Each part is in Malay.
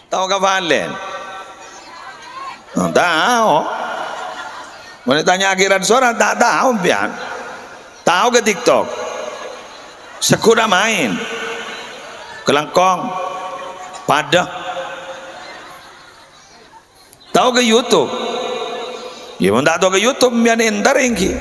Tahu ke Valen? Tahu. Mau tanya akhirat suara tak tahu pian. Tahu ke TikTok? Sekuda main. Kelangkong. Padah. Tahu ke YouTube? Ya mau tak tahu ke YouTube pian entar engki.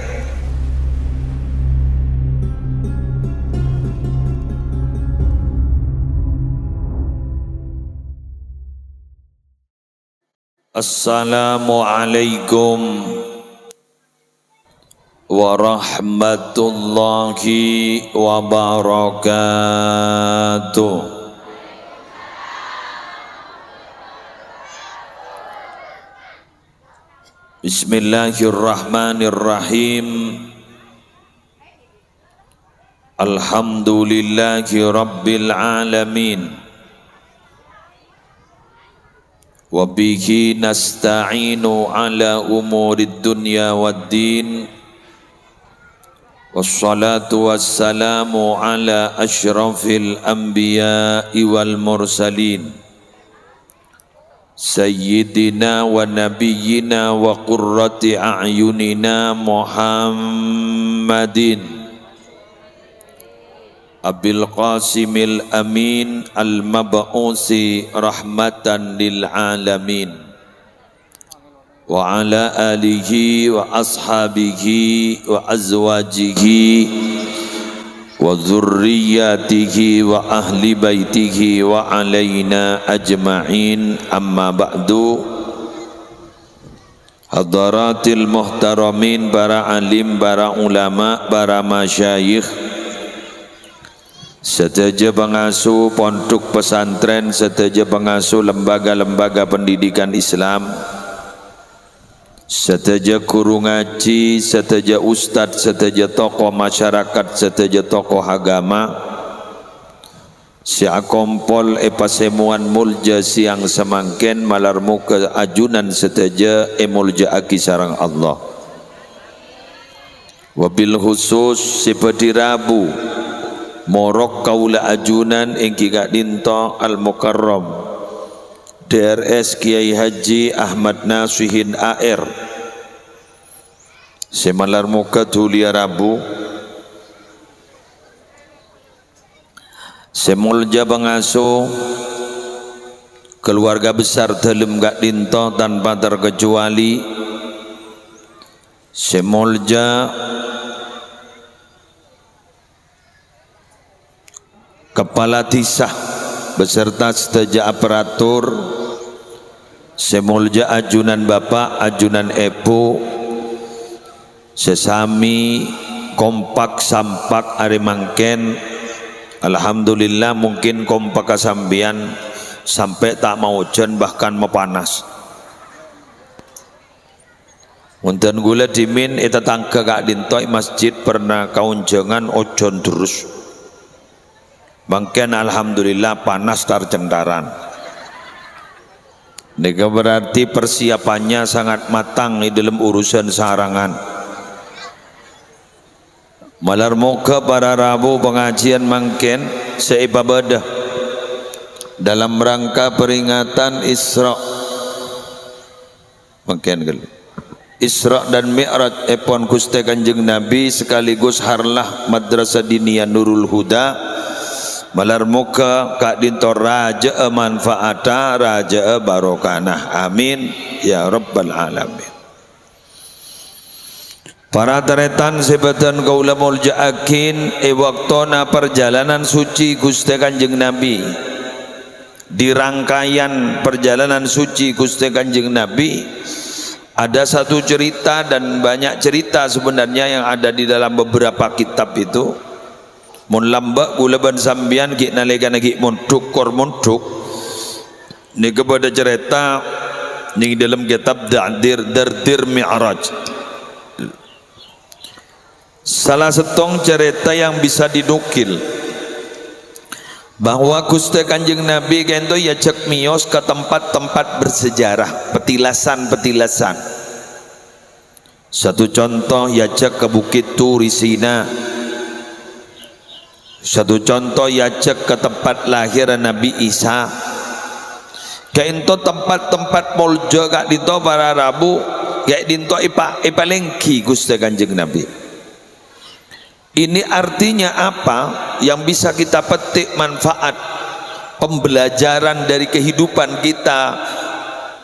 Assalamualaikum warahmatullahi wabarakatuh. Bismillahirrahmanirrahim. Alhamdulillahi rabbil alamin. Wabihi nasta'inu ala umurid dunya waddin. Wassalatu wassalamu ala ashrafil anbiya'i wal mursalin. Sayyidina wa nabiyyina wa qurrati a'yunina Muhammadin Abil Qasimil Amin Al-Mab'usi rahmatan lil alamin wa ala alihi wa ashabihi wa azwajihi wa dzurriyyatihi wa ahli baitihi wa alaina ajma'in, amma ba'du. Hadaratil muhtaramin, para alim, para ulama, para masyayikh, sedaja pengasuh pondok pesantren, sedaja pengasuh lembaga-lembaga pendidikan Islam, sedaja guru ngaji, sedaja ustadz, sedaja tokoh masyarakat, sedaja tokoh agama, sia kompol epasemuan mulja siang semangken malarmu ke ajunan sedaja emulja aki sarang Allah. Wabil khusus seperti Rabu morok kaula ajunan engki gak dinto al-mukarram DRS Kiai Haji Ahmad Nasihin AR semalar muka tulia Rabu semulja bangasuh keluarga besar telem gak dinto tanpa terkecuali semulja kepala tisah beserta sedaja aparatur, semulja ajunan bapak, ajunan ibu, sesami kompak sampak ari mangken. Alhamdulillah mungkin kompak kasambian sampai tak mau hujan bahkan mepanas. Wonten gula dimin eta tangga gak dintoi masjid pernah kaunjangan ojon terus. Bangken alhamdulillah panas tarcentaran. Nega berarti persiapannya sangat matang di dalam urusan sarangan. Malar moga para Rabu pengajian mangken seibadah dalam rangka peringatan Isra. Mangken gelu. Isra dan Mi'raj epon Gusti Kanjeng Nabi sekaligus harlah Madrasah Diniyah Nurul Huda. Malar muka kak dintor raja manfaata, raja barokana, amin ya rabbal alamin. Para taretan sebatan kaula muljaakin waktona perjalanan suci Gusti Kanjeng Nabi. Di rangkaian perjalanan suci Gusti Kanjeng Nabi ada satu cerita dan banyak cerita sebenarnya yang ada di dalam beberapa kitab itu. Mun lambak gula ban sambian ki nalekan lagi muntuk kor muntuk ni kepada cerita ni dalam kitab Dardir Mi'raj. Salah setong cerita yang bisa dinukil bahwa Gusti Kanjeng Nabi kento ya cek mios ke tempat-tempat bersejarah, petilasan-petilasan. Satu contoh ya cek ke Bukit Turisina. Satu contoh ya cek ke tempat lahir Nabi Isa. Kainto tempat-tempat poljo kak dinto para rabu kayak dinto ipa lengki Gusti Kanjeng Nabi. Ini artinya apa? Yang bisa kita petik manfaat pembelajaran dari kehidupan kita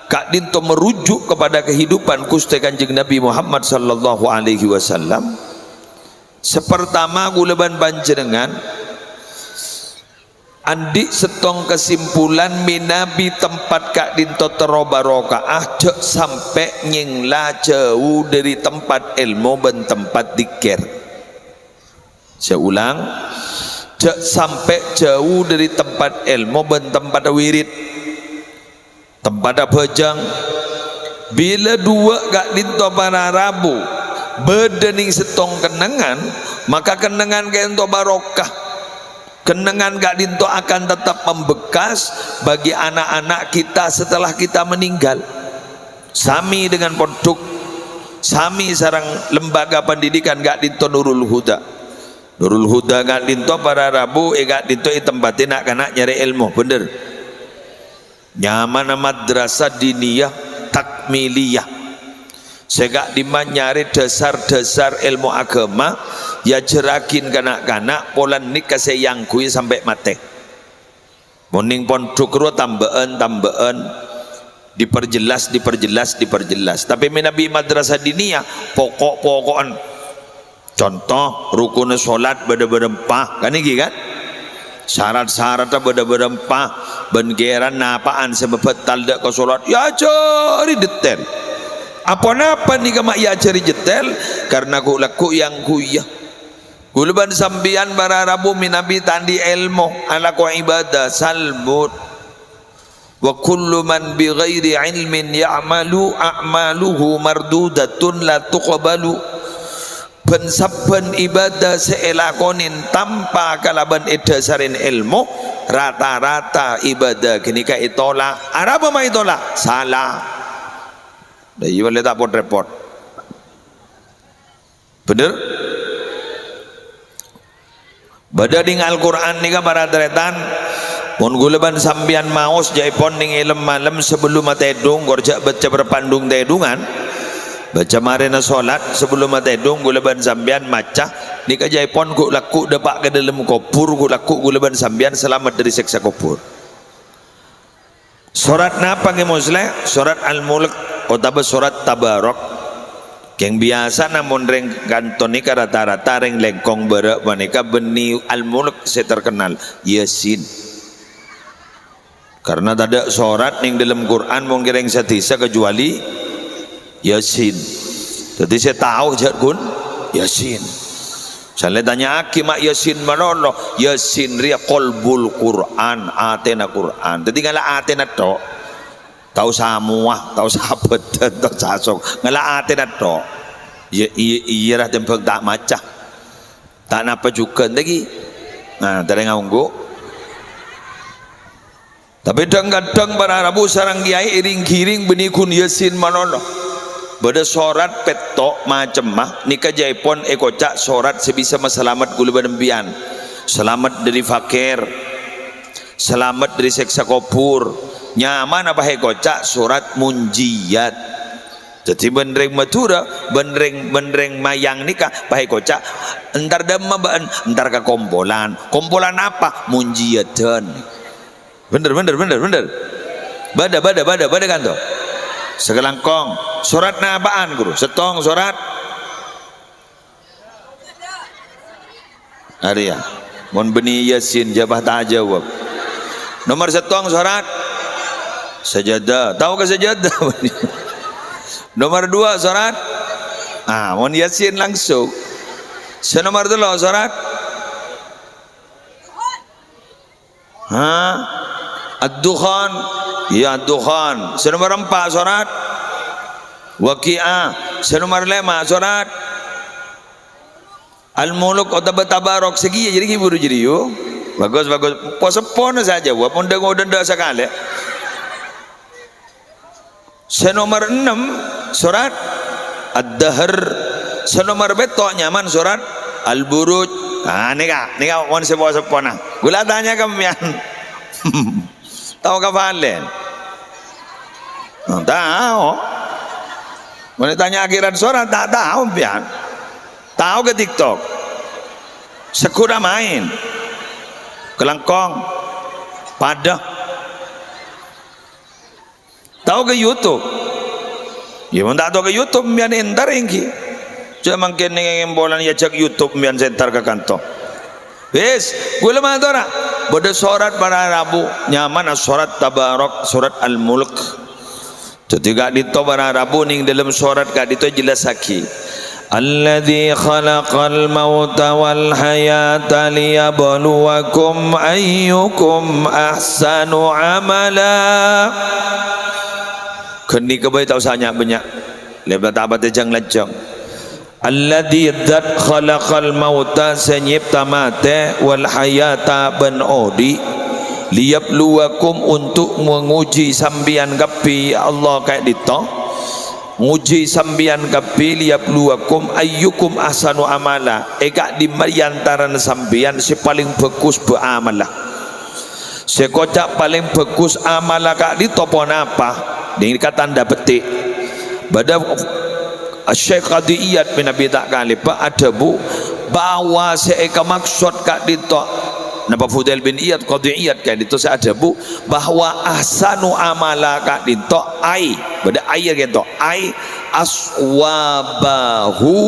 kak dinto merujuk kepada kehidupan Gusti Kanjeng Nabi Muhammad sallallahu alaihi wasallam. Sepertama guleban panjenengan andi setong kesimpulan minabi tempat kak dinto teroba rokaah cek sampai nyingla jauh dari tempat ilmu dan tempat dikir. Saya ulang, cek sampai jauh dari tempat ilmu dan tempat wirid, tempat bejang. Bila dua kak dinto para rabu bedening setong kenangan, maka kenangan kak dinto barokah. Kenangan gak dinto akan tetap membekas bagi anak-anak kita setelah kita meninggal. Sami dengan pondok, sami sarang lembaga pendidikan gak dinto Nurul Huda. Nurul Huda gak dinto para rabu gak dinto tempatin anak-anak nyari ilmu, bener. Nyaman madrasah diniyah takmiliyah. Segak diman nyari dasar-dasar ilmu agama ya jerakin kanak-kanak polan nik kaseyang kui sampai mate. Moning pondok ro tambahan diperjelas. Tapi Nabi madrasah diniyah pokok-pokokan. Contoh rukun salat beda-beda empah kan iki kan? Syarat-syaratnya beda-beda empah bengeran napaan sebab taldak ke salat ya cari detail. Apa-apa nih kamak ya cari detail karena ku laku yang kuyah. Gulban sambian para rabu minabi tandi ilmu ala ku ibadah salmut wa kullu man bi ghairi ilmin ya'malu a'maluhu mardudatun la tuqbalu. Ben-saben ibadah seelakonin tanpa kalaban edasarin ilmu rata-rata ibadah kini ka itolak. Arab apa itolak? Salah. Dah iya boleh tak repot. Bener? Bada ding Al-Quran nika para teretan mun guleban sambian maos jaipon ning ilm malam sebelum matedung gorjak baca berpandung tedungan baca marena solat sebelum matedung guleban sambian maca nika jaipon ku laku depak ke dalam kubur ku laku guleban sambian selamat dari siksa kubur. Surat napa nge muslim? Surat Al-Mulk atau surat Tabarok yang biasa namun reng kantoni ka rata-rata reng lengkong berak manika beni Al-Mulk saya terkenal Yasin karena tak surat ning dalam Quran mungkin reng satisa kecuali Yasin. Jadi saya tahu jadgun Yasin. Saya tanya aki mak Yasin manolo Yasin ria kolbul Quran atena Quran. Jadi ngala atena tok tahu semua tahu sahabat tahu sasok ngala atena tok. Iya lah tempel tak maca tak napa juga lagi. Nah dari nganggo. Tapi kadang para rabu sarang kiai iring-giring benikun Yasin manolo. Bada sorat petok macam mah nikah jaipon ekocak sorat sebisa selamat gula badembian, selamat dari fakir, selamat dari seksa kubur. Nyaman apa ekocak sorat munjiat. Jadi benreng matura, benreng mayang nikah pakai kocak. Entar damma baan, entar ke kompolan apa munjiatan. Bener. Bada kan tuh. Segelangkong. Surat nabaan guru setong surat hari ya mon beni Yasin jabah tak jawab nomor setong surat sajadah tahu ke sajadah nomor 2 surat mon Yasin langsung senomor 3 surat Ad-Dukhan ya Ad-Dukhan senomor 4 surat Waqi'ah senomor 5 surat Al-Mulk atau Tabarok segi jadi hibur jadi yo bagus posepon saja walaupun denda sekali. Senomor 6 surat Ad-Dahr senomor betok nyaman surat Al-Buruj. Nika wan sepona gula tanya kamian tahu kapan Tahu. Mana tanya akhirat sholat tak tahu pian. Tahu ke TikTok. Sekuda main. Kelangkong. Padah. Tahu ke YouTube. Ya mun tak tahu ke YouTube pian entar engki. Cuma mungkin ngeng bolan ya cek YouTube pian sentar ke kantor. Wes, gue lemah tu orang. Bada surat para Rabu nyaman surat Tabarak, surat Al-Mulk. Jadi gak dito para Rabu ning dalam surat gak dito jelas lagi. Alladzi khalaqal mauta wal hayata liyabluwakum ayyukum ahsanu amala. Kendi kebai tahu sanya banyak. Lebat apa tejang lejang. Alladzi dzat khalaqal mauta senyipta mate wal hayata ben odi liyabluwakum untuk menguji sambian kapi Allah kayak dito nguji sambian kapi liyabluwakum ayyukum ahsanu amala eka di mariantaran sambian si paling bagus beramala sekocak paling bagus amala kak dito pon apa dengan kata tanda petik pada Syekh Qadiyat bin Abi Ta'kali Pak ada bu bahwa seeka maksud kak dito napa Fudail bin Iyad Qadiyat kak dito saya ada bu bahwa ahsanu amala kak dito ai pada ayat gitu ai aswabahu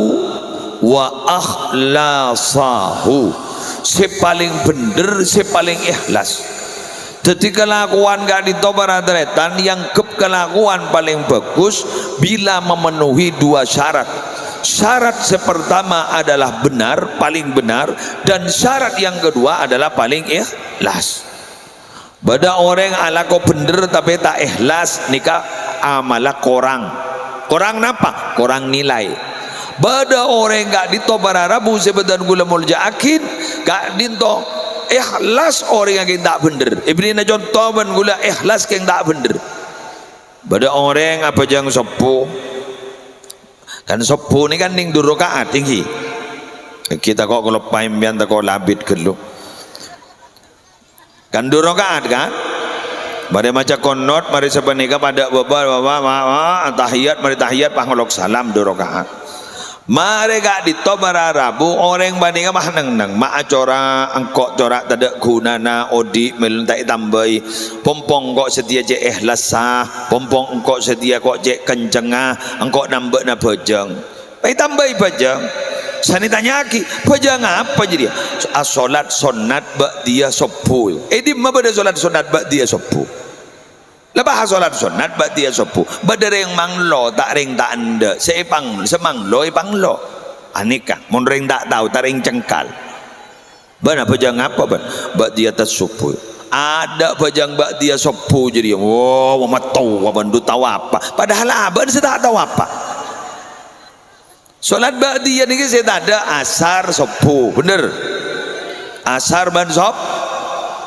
wa akhlasahu si paling bener si paling ikhlas. Jadi kelakuan gak ditobaradretan yang kelakuan paling bagus bila memenuhi dua syarat. Syarat pertama adalah benar, paling benar, dan syarat yang kedua adalah paling ikhlas. Bada orang ala kau bener tapi tak ikhlas nikah amalah korang. Korang napa? Korang nilai. Bada orang gak ditobararabu sebedan gula mulja akin gak dinto ikhlas orang yang tak bener. Ibni na contoh ban gula ikhlas yang tak bener. Bada orang apa jang sopo. Kan sopo ni kan ning durokaat tinggi. Kita kok kalau paimbian tak kok labit kelu. Kan durokaat kan. Bada maca konot mari sebenika pada baba tahiyat mari tahiyat pangolok salam durokaat. Mereka ditobara Rabu orang bandingnya mah neng mak cora angkok corak tidak gunana odi melentai tambai pompong kok setia je ikhlas sah pompong engkok setia kok je kencengah engkok nambah na bajang pai tambai bajang sani tanya lagi bajang apa jadi solat sunat ba'diyah subuh di mana pada solat sunat ba'diyah subuh lepas solat sunat ba'diyah subuh badereng manglo tak ring tak anda sepang semanglo ipanglo anika mun ring tak tahu tak ring cengkal bana bajang apa ban ba'diyah subuh ada bajang ba'diyah subuh jadi wow mama tahu bandu tahu apa padahal aban saya tak tahu apa solat ba'diyah ni saya tak ada asar subuh bener asar ban sob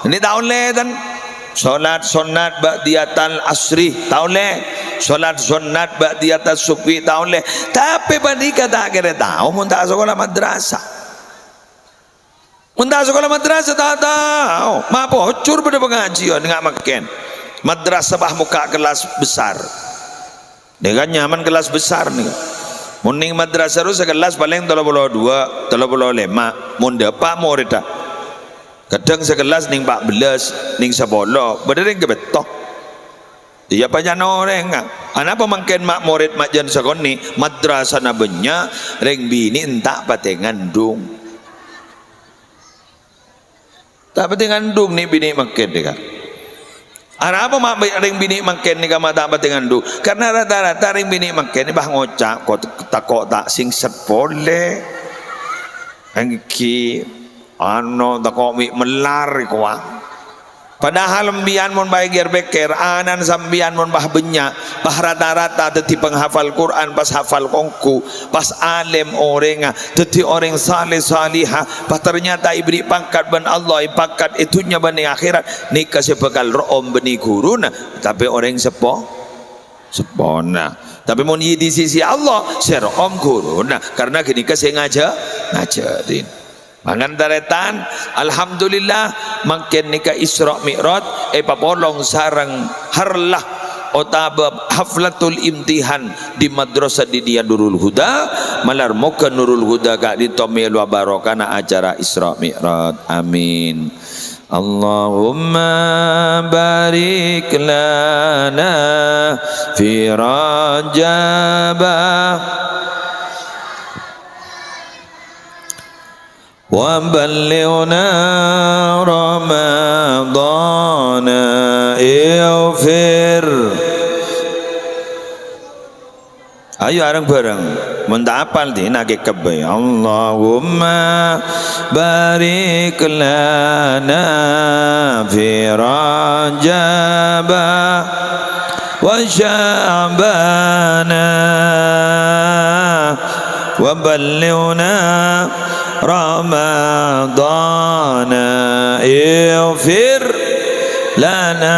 ini tahun le kan solat sunat ba'diyatal asri tahu le solat sunat ba'diyatal subhi tahu le tapi bandika tak kira tahu mun tak sekolah madrasah tak tahu ma bocor pada pengajian enggak makan madrasah bah muka kelas besar dengan nyaman kelas besar nih muning madrasah ru sekelas paling 32 35 mun dapat murid dah kadang sekelas ning 14 ning 10 berdering ke betok iya banyak orang apa mungkin mak murid mak jan sekoni madrasah nabenya reng bini entak patengan dung tak patengan dung ni bini makin dia apa mak reng bini makin ni kama tak patengan dung karena rata-rata reng bini makin ni bah ngocak kok tak singset boleh engki ano tak kok melar kuah padahal mbian mon bae ger beker anan sambian mon bah benya bah rata-rata dadi penghafal Quran pas hafal kongku pas alim orang dadi orang saleh salihah pas ternyata ibri pangkat ban Allah pangkat itunya bani akhirat nikah sebekal room bani guruna tapi orang sepona tapi mon di sisi Allah serom guruna karena gini ke saya ngajarin mangandaretan alhamdulillah makin nikah Isra Mi'raj papolong sarang harlah otaba haflatul imtihan di madrasah di dia Nurul Huda malar moga Nurul Huda kak di tomil wa barokana acara Isra Mi'raj. Amin. Allahumma barik lana fi Rajabah wa ballighna Ramadana ighfir. Ayo bareng-bareng mentapal di nake kebe. Allahumma barik lana fi Rajabah wa Sya'bana wa ballighna Ramadana ighfir lana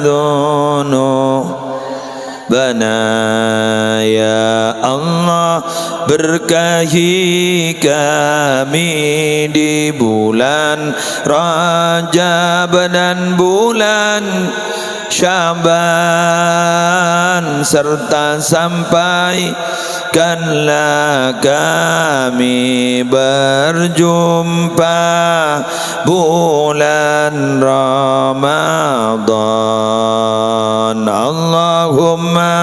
dzunubana ya Allah. Berkahi kami di bulan Rajab dan bulan Sya'ban serta sampaikanlah kami berjumpa bulan Ramadan. Allahumma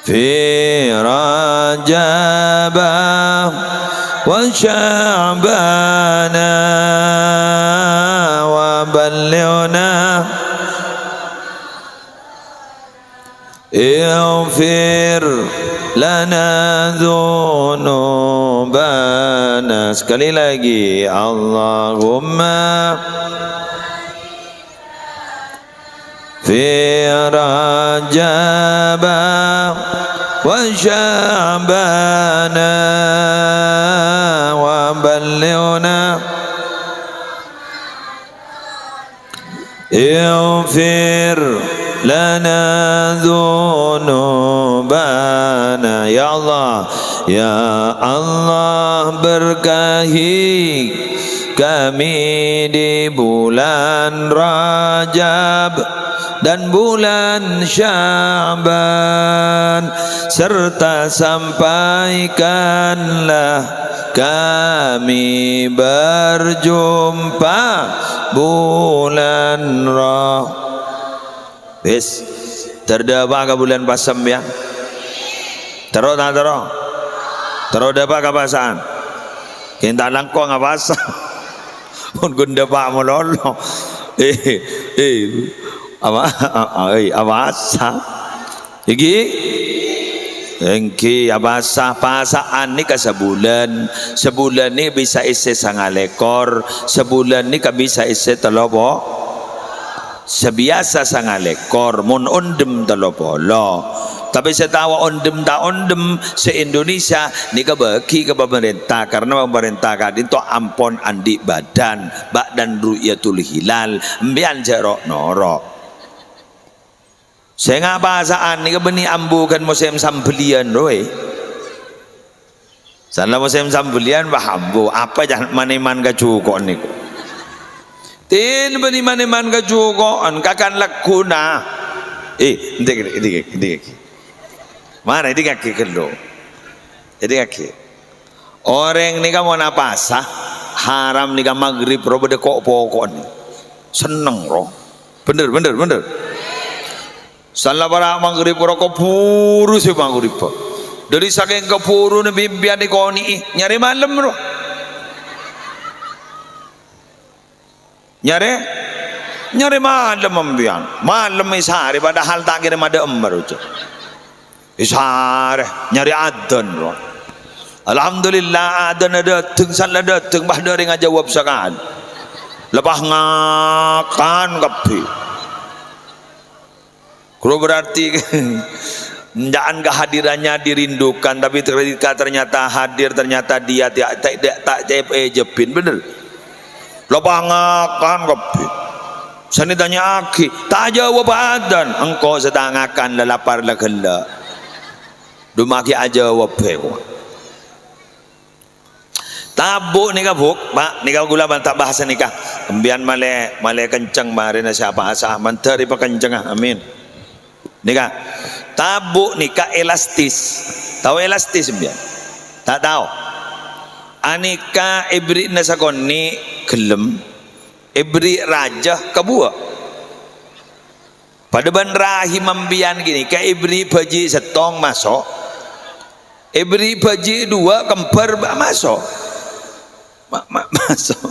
fi Rajab wa Sya'bana wa ballighna ighfir lana dzunubana. Sekali lagi, Allahumma fi Rajab wa Sya'bana wa ballighna ighfir lana dzunubana. Ya Allah, ya Allah, berkahi kami di bulan Rajab dan bulan Sya'ban serta sampaikanlah kami berjumpa bulan Wis terdapa ke bulan pasam ya. Terus tak terus. Terus dapat ke pasaan. Kita langkong ke pasang. Pun gunda pak melolo. Abasa. Iki. Engki abasa pasaan ni ke sebulan. Sebulan ni bisa isi 9 ekor. Sebulan ni bisa isi telopo. Sebiasa 9 ekor mun ondem telopolo. Tapi setawa ondem tak ondem se-Indonesia ni kebagi ke pemerintah karena pemerintah kan itu ampon andi badan ru'yatul hilal mbian jarok norok. Saya ngapasaan ni kebeni ambu kan musim sambelian roe. Salah musim sambelian bahambu apa jangan maniman kacukon niku. Tin bani maniman kacukon kakan lakuna. Ini mana ini kaki kelo. Ini kaki. Orang ni kamu napasa haram ni kamu maghrib roh berde kok pokok ni. Seneng roh. Bener. Salah para maghrib roh kok puru si maghrib. Dari saking kepuru ni bibian ni kau ni nyari malam roh. Nyari malam membiang. Malam isari padahal tak kira ada ember ucap. Isar nyari adzan roh. Alhamdulillah adzan dateng salah dateng bah dari ngajawab sekali. Lepas ngakan kapi. Kalau berarti jangan kehadirannya dirindukan tapi ternyata hadir ternyata dia tak jepin bener. Lepas ngakan kapi. Sani tanya aki tak jawab adzan engkau sedang akan lapar legela. Dumaki aja wape. tabuk ni kabuk pak ni kau gula bantak bahasa nikah ambian male kencang mari na siapa asah menteri pa kencang amin nikah tabuk nikah elastis tahu elastis ambian tak tahu anika ibri nasakon ni gelem ibri raja kabua pada ban rahim ambian gini ka ibri baji setong masuk ibri baji dua kembar masuk masuk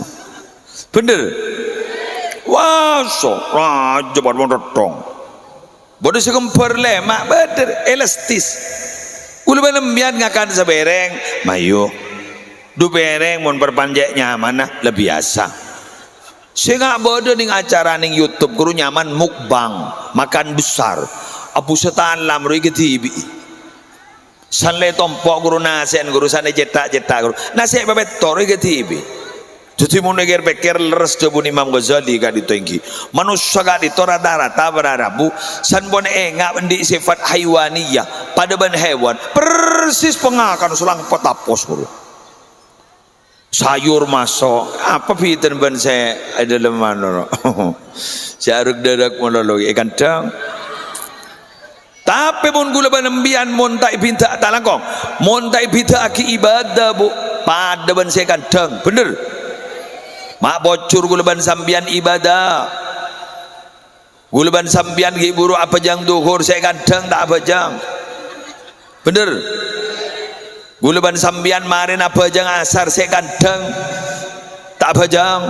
bener wah so raja baru datang bodoh sekempar lemak bener elastis ulu benembian ngakan sebereng mayu du bereng mon perpanjek nyaman lebih biasa saya bodoh ning acara ning YouTube guru nyaman mukbang makan besar apu setan lam rui ke TV sanle tompok guru nasen guru sanle cetak guru nasi bebet tori ke TV jadi mau neger beker leres jebun Imam Ghazali gak ditengki manusia gak ditora darat tabararabu san bon engak di sifat haywaniyah pada ban hewan persis pengakan sulang potapos guru sayur masuk apa fitan ban saya ada lemano jaruk dadak monolog ikan dang tapi mun gula banembian mun tak pinta talangkong mun tak pinta aki ibadah bu pada ban saya kandang bener mak bocor gula ban sambian ibadah gula ban sambian ki buru apa jang duhur saya kandang tak apa jang bener gula ban sambian marin apa jang asar saya kandang tak apa jang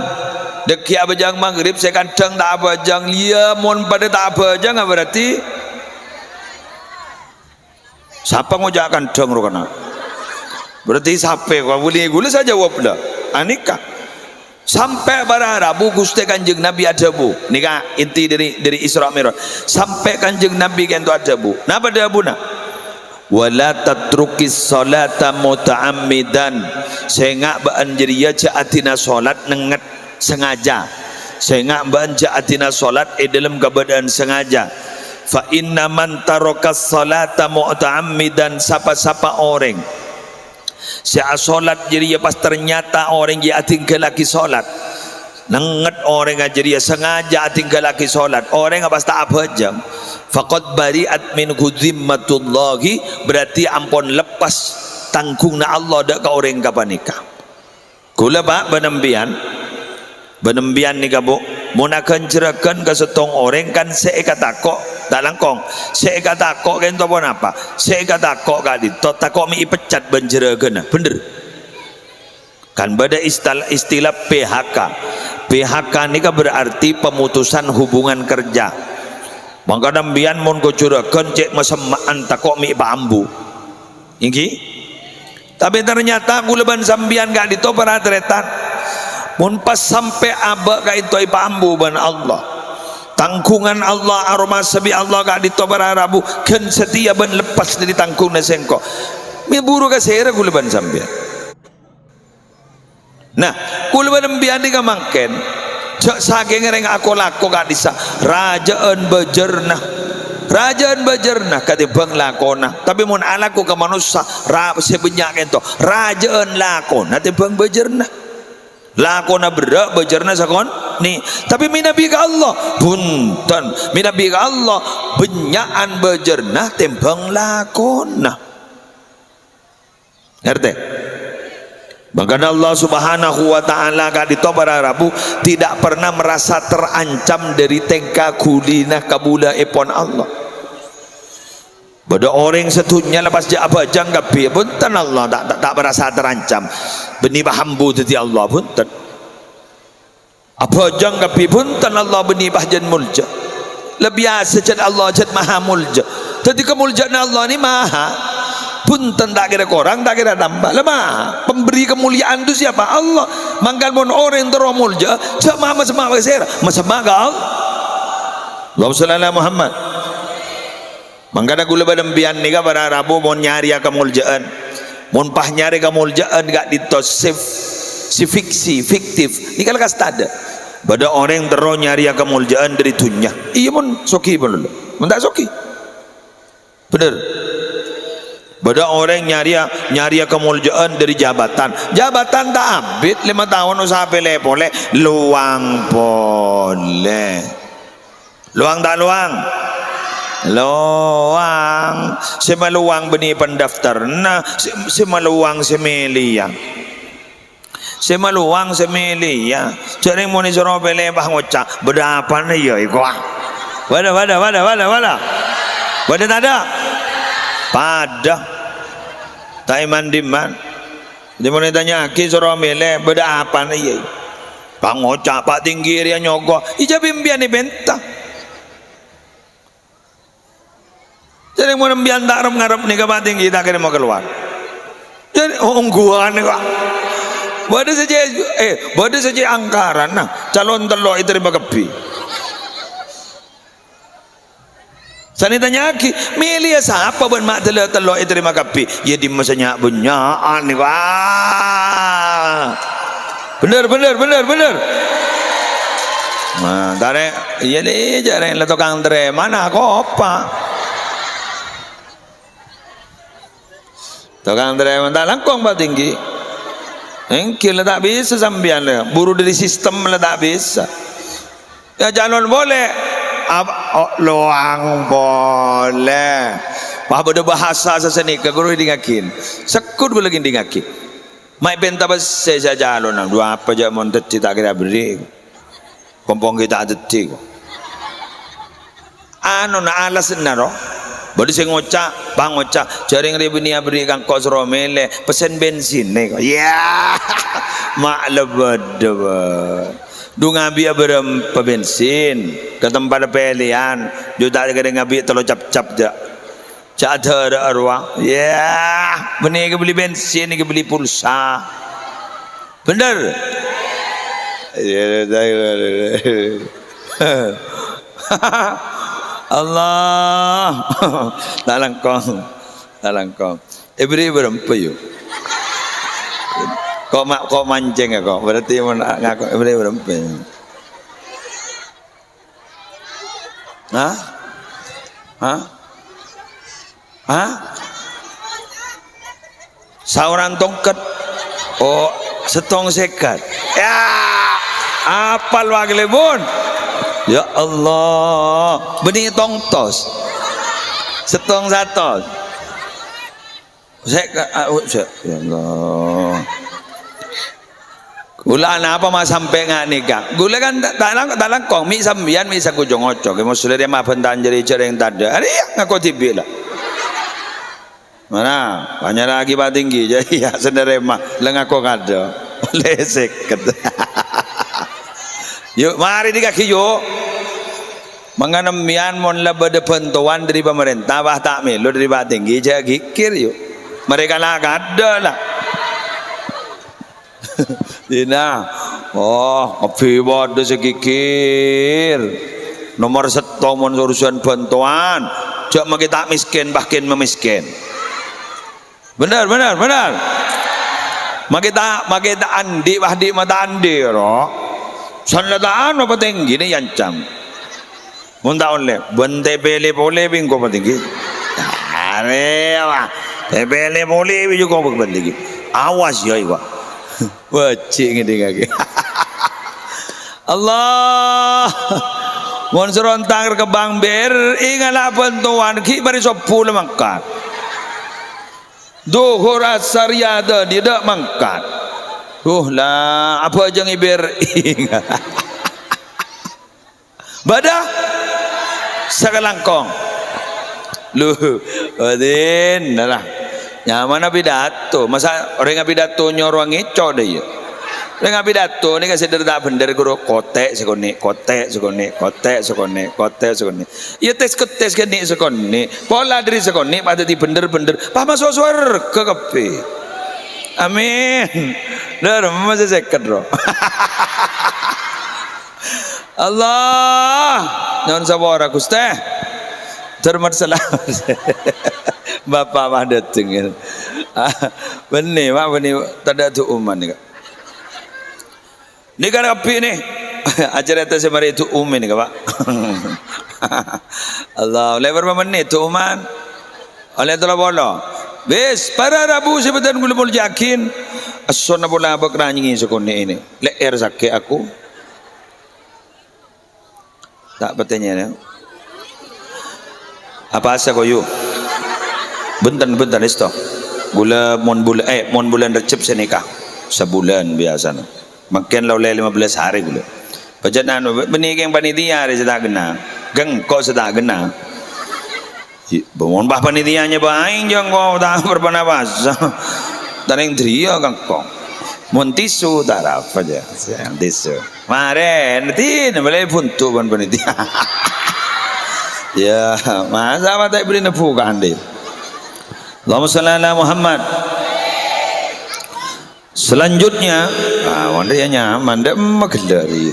deki apa jang maghrib saya kandang tak apa jang lia mun pada tak apa jang berarti siapa ngojak kandang rokana berarti siapa kau boleh gula saja jawab dah anika sampai bararabu Gusti Kanjeng Nabi ada bu nikah inti dari Isra Mi'raj sampai Kanjeng Nabi kan tu ada bu napa ada bu nak wala tatrukis salata muta'ammidan sehingga baan jeriya jaatina salat nenget sengaja sehingga baan jaatina salat dalam keadaan sengaja fa inna man tarakas salata muta'ammidan sapa-sapa orang saya solat jadi pas ternyata orang dia tinggal lagi solat nenget orang jadi sengaja tinggal lagi solat orang apa tak apa jam faqad bari'at min dzimmatullah berarti ampun lepas tangkungna Allah dak ka orang kapanika kula pak benembian ni kabuk mun akan cerakan ke setong orang kan saya kata kok tak langkong saya kata kok kan tu apa saya kata kok kali tak kok mi pecat benjerakan bener kan pada istilah PHK ni kan berarti pemutusan hubungan kerja maka nambian mun ko curakan cek masemaan tak kok mi bambu iki tapi ternyata gulaban sambian gak ditopar atretan mun pas sampai abak ka itu bambu ban Allah tangkungan Allah aroma sebi Allah gak ditobar arabu kan setia ban lepas dari tangkung nasengko mi buru ka sera gula ban sambian nah gula ban ambian di kamangken cak saking ngereng aku lako gak disa rajaan bejernah katibang lakona tapi mun alaku ke manusia sebanyak itu rajaan lakona tibang bejernah lakona berak bejarna sakon ni tapi minabi ka Allah punten minabi ka Allah benyaan bejarna tembang lakona ngerti maka Allah subhanahu wa ta'ala ka ditobar arabu tidak pernah merasa terancam dari tengka kulina kabula epon Allah pada orang setunya lepas je apa jangka bi punten Allah tak merasa terancam beni bahambu tadi Allah punten apa jangka bi punten Allah beni bahjan mulja lebih biasa jad Allah jad maha mulja jadi kemuljaan Allah ni maha punten tak kira korang tak kira tambah lemah pemberi kemuliaan itu siapa Allah mangkan pun orang teromulja jak maha masemah besera masemah ka Allah sallallahu Muhammad mangkana gula badambian ni ka para rabu mon nyari kemuljaan mon pah nyari kemuljaan gak ditos si fiksi fiktif ni kalau kastada pada orang tero nyari kemuljaan dari dunia iya mon soki pun mon tak soki bener Bada orang nyari kemuliaan dari jabatan. Jabatan tak habis 5 tahun usaha pole luang boleh. Luang tak luang? Luang. Semaluang benih pendaftar. Nah, semaluang semelia. Semaluang semelia. Cari moni soro pele bah ngocak. Berapa nih ya iko? Wada. Wada tak ada. Pada. Tak iman diman. Dia mau tanya ki soro mele berapa nih ya? Bang ngocak pak tinggi dia nyogok. Ija bimbian ni bentah. Jadi mau nembian tak ngarep nih ke tinggi tak kira mau keluar. Jadi ungguan nih kok. Bada saja angkaran. Nah, calon telok itu terima kepi. Saya tanya lagi, milih siapa buat mak telok itu terima kepi? Ya di masanya benyaan nih wah. Bener. Nah, tarik. Iya deh, jarang lah tukang tere mana kopa. Tukang tere tak langkong pak tinggi. Engkil tak bisa sambian le. Buru dari sistem le tak bisa. Ya calon boleh. Luang boleh. Wah beda bahasa seseni ke guru dingakin. Sekut gue lagi dingakin. Mai benta pas saya calon nang dua apa aja mon teti tak kira beri. Pompong kita teti. Anu na alas naro. Bodi saya ngocak, bang ngocak, jaring ribu ni abri kang kos romele, pesen bensin nih, ya, mak lebed, ngabi abrem bensin, ke tempat pelian, juta kadang ngabi telo cap dah, cadar arwah, ya, benih ke beli bensin, ke beli pulsa, bener, Allah tak langkong ibri berempat yuk kok mancing ya kok berarti ngaku ibri berempat sauran tongkat oh setong sekat ya apal waglebun. Ya Allah, benih tongtos, setong satos. Ya Allah. Gula apa mas sampai nggak nikah? Gula kan tak langkong, mi sambian mi saku jongocok. Kemo sudah dia maafkan tanjeri cereng tada. Hari ngaku tibi lah. Mana? Banyak lagi pak tinggi jadi ya sendiri mah lengaku kada. Lesek. Yuk mari di kaki yuk. Menganamian mon lebih bantuan dari pemerintah bah tak melu dari bah tinggi jadi gikir yuk. Mereka lah ada lah. Dina, oh kopi bodoh segikir. Nomor 1 mon urusan bantuan. Jok magi tak miskin bahkan memiskin. Benar. Magi tak andi bah di mata andi roh. Sanlataan apa tinggi ni yancam. Munda oleh bende bele boleh bingo apa tinggi. Are wah, bele boleh bingo apa tinggi. Awas ya iwa. Wajib ngidi lagi. Allah. Mon serontang ke Bang Ber ingatlah bantuan ki bari 10 mangkat. Duhur asar yada tidak mangkat. Lah apa aja ngibir ingat. Badah sakalangkong. Luh, odin lah. Nyaman pidato. Masa orang pidato nyorong ngeco deh ya. Orang pidato ni kasi derdak bener guru kotek sekone. Ya tes kene sekone. Pola dari sekone pada di bener. Pak masuk surga kepe. Amin. Dah masih sekat roh. Allah. Nyon sabora Gusti. Termat selamat. Bapak mah dateng. Benih tada tu uman ni. Ni kan api ni. Ajar itu semari tu umin ni Pak. Allah, lebar menit tu uman. Oleh tu lah bola. Bes para Rabu sebetan gula mul yakin asona bola abak ranyi sekone ini leer sakit aku tak bertanya ya apa asa koyo bentan isto gula mon bulan Recep senikah sebulan biasa makin laulai 15 hari gula pajanan benih yang panitia ada sedak kena geng kok sedak kena Mohon bah panitianya baing jang kau tak berpanapas. Taring trio kang kong. Mohon tisu taraf aja. Sayang tisu. Mare nanti boleh puntu ban panitia. Ya, masa apa tak beri nepu kan deh. Allahumma shalli ala Muhammad. Selanjutnya, wandanya mandek magelari.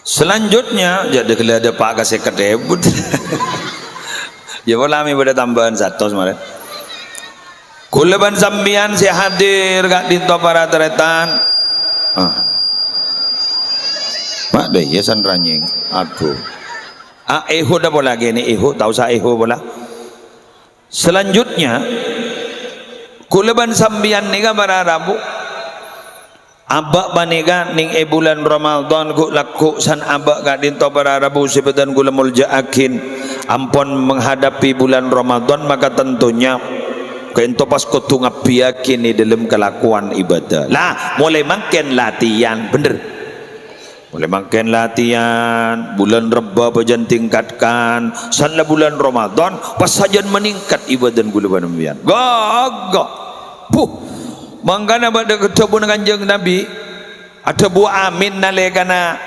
Selanjutnya jadi kalau ada Pak kasih kedebut ya boleh kami pada tambahan satu kemarin kulaban sambian si hadir gak dinto para teretan mak deh ya san ranying aduh eho dah boleh lagi ni eho tahu saya eho boleh selanjutnya kulaban sambian ni kan para Rabu abak baniga ning bulan Ramadan ku laku san abak gak dinto para Rabu sebetan gula mulja akin ampun menghadapi bulan Ramadan maka tentunya kento pas kutu ngapiakin di dalam kelakuan ibadah lah mulai makin latihan bener mulai makin latihan bulan Reba bajan tingkatkan sanlah bulan Ramadan pas sajan meningkat ibadah gula banambian gagak mangkana pada ketemu kanjeng Nabi ada buah amin nalekana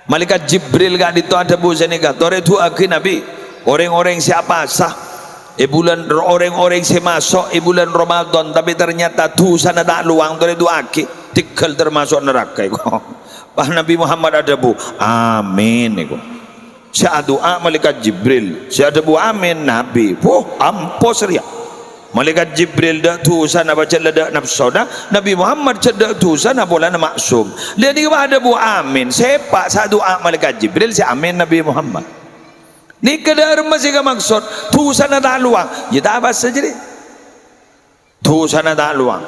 malaikat Jibril gak itu ada buah senika tore itu akhir Nabi orang-orang siapa sah bulan orang-orang si masuk bulan Ramadan tapi ternyata tu sana tak luang tore itu akhir tinggal termasuk neraka itu Pak Nabi Muhammad ada bu amin itu saya doa malaikat Jibril saya ada buah amin Nabi ampos ria Malaikat Jibril dah tu sana baca ledak nafsu dah Nabi Muhammad cedak tu sana bola na maksum dia ni ada buah amin sepak satu malaikat Jibril si amin Nabi Muhammad ni kedar masih ke maksud tu sana tak luang ya tak apa saja ni tu sana tak luang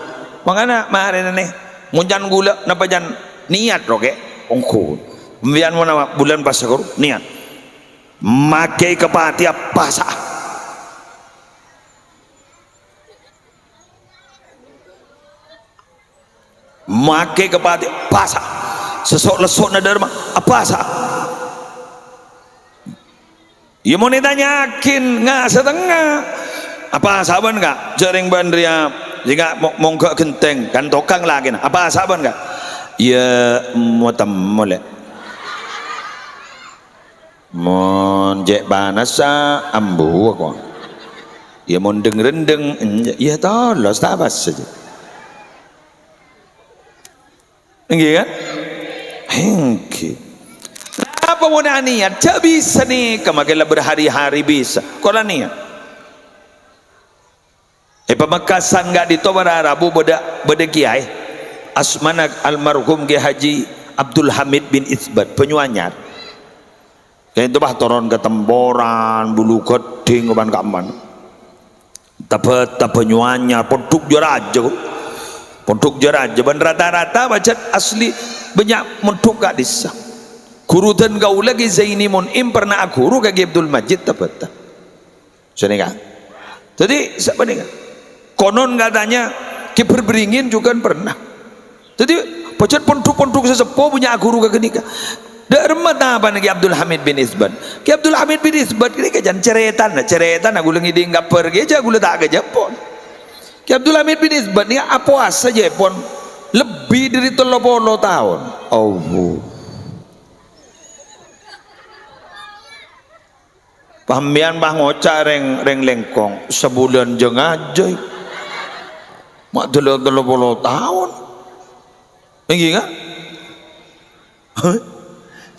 makanya mari ni munjan gula napa jan niat roke ongko pembian mana bulan pasar niat makai kepati apa sah makai kepada pasah sesok lesok na derma apa sah ya mau ditanyakin nggak setengah apa saban nggak jaring bandria jika mau ke genteng kan tokang lagi apa saban nggak ya mau temole mon jek banasa ambu aku ya mau rendeng ya tolos tak apa saja enggak kan? Hengki. Apa mau niat? Tak bisa nih. Kemakilah berhari-hari bisa. Kalau niat. Pemekasan enggak ditobar Arabu beda kiai. Asmana almarhum Kiai Haji Abdul Hamid bin Isbat penyuanyar. Kayak itu bah turun ke temboran, bulu keding, kapan. Tapi penyuanyar, produk jeraja. Untuk jeraja ban rata-rata baca asli banyak mentuk gak disah guru dan kau lagi Zaini Mun'im pernah guru kaki Abdul Majid tabat senika jadi siapa nih konon katanya kiberberingin juga pernah jadi baca pontuk sesepuh punya guru kaki nikah dermat apa nih Abdul Hamid bin Isbat ki Abdul Hamid bin Isbat ini kajan ceretan aku lagi diinggap pergi aja aku tak kejapon Ki Abdul Hamid bin Isbat ni apa saja pun lebih dari 30 tahun. Oh. Pambian bah ngoca reng lengkong sebulan jeng aja. Mak 30 tahun. Ingi kan?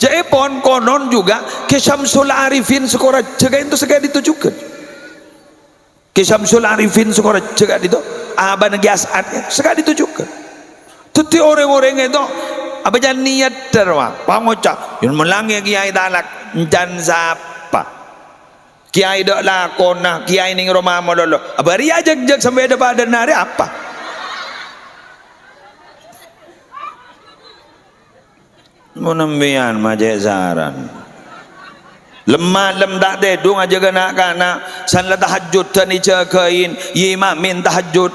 Jadi pun konon juga ke Syamsul Arifin sekolah jaga itu segala ditujukan. Kisamsul Arifin sekolah jaga itu abang giasatnya sekali ditujukan tuti orang-orang itu apa jangan niat terwa pangocak yang melanggi kiai talak dan siapa Kiai dak lakon nah, kiai ning rumah mololo. Abari aja jeg sampai ada badan hari apa? Munembian majek saran. Lemah lem dak dedung aja kana san la tahajud tan icakain imam min tahajud.